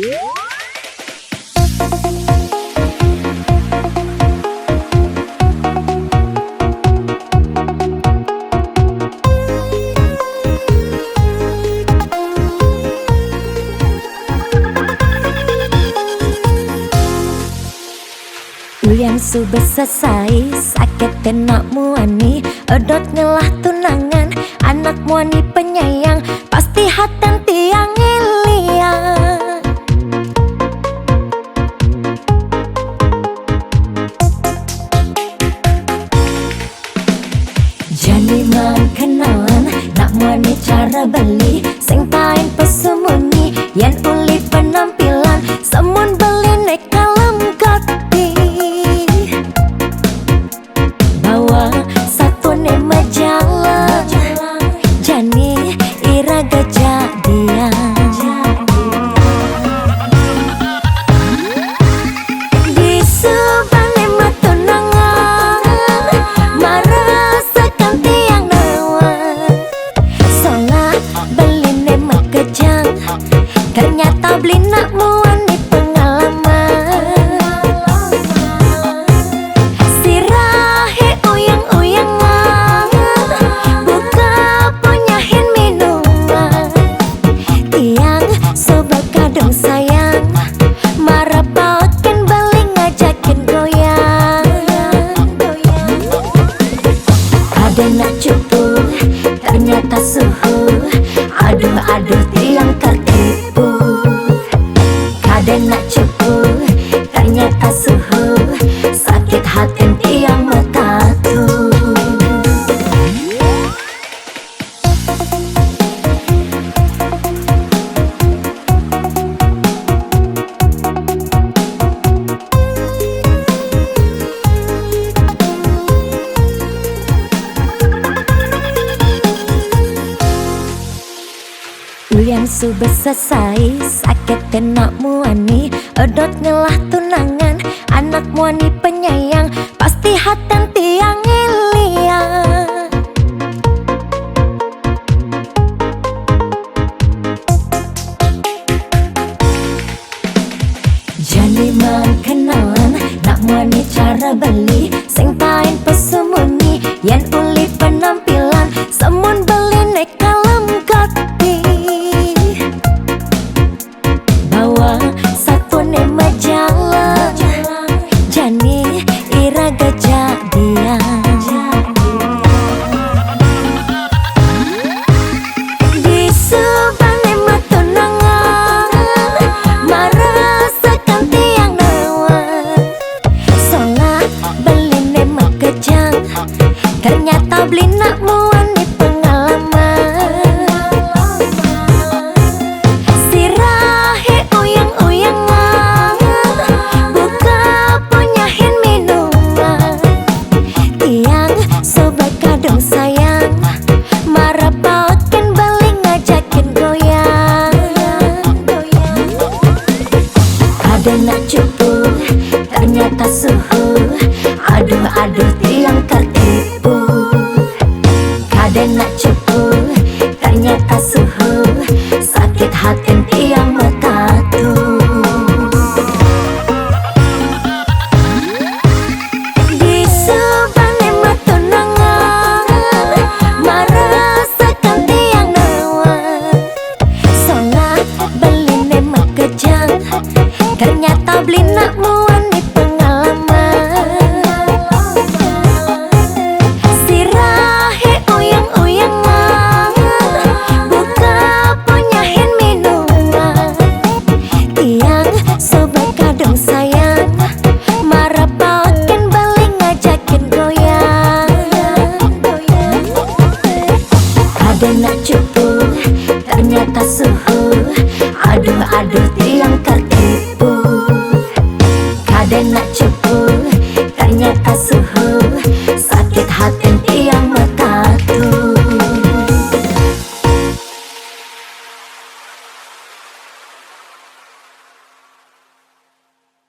Ulian sudah selesai, sakit nak muani, edot ngelah tunangan, anak muani penyayang, pasti hatan tiang ngeliang. Jadi mang kenalan, nak muani cara beli, sing tain pesemuni, yang uli penampilan, semun beli nek kalem kati. Jalan, jani iraga jadian. Di sebalik matunangan, merasakan tiang nawan. Solat beli nemat kejang, ternyata beli nak muani pengalaman. Sirahe uyang-uyangan, sobat kadang sayang, marapakin balik ngajakin goyang. Ada nak cupu, ternyata suhu, aduh tiang tertipu. Ada nak cupu, ternyata suhu, sakit hati tiang metatu. Ulian sudah selesai, sakit nak muani, edot ngelah tunangan, anak muani penyayang, pasti hatan tiang ngeliang. Jadi mang kenalan, nak muani cara beli, sing tain pesemuni, yang uli penampilan, semun beli nek kalem kati. Jalan, jani iraga jadian. Di sebalik matunangan, merasakan tiang nawan. Solat beli nemat kejang, ternyata beli nak muani pengalaman. Sirahe uyang-uyangan, sobat kadang sayang, marapakin balik ngajakin goyang. Ada nak cupu, ternyata suhu, aduh tiang tertipu. Ada nak cupu, ternyata suhu, sakit hati tiang metatu. Ternyata beli nak muani pengalaman. Sirahe uyang-uyangan, buka punyahin minuman. Tiang sobat kadang sayang, marapakin balik ngajakin goyang. Ada nak cukup,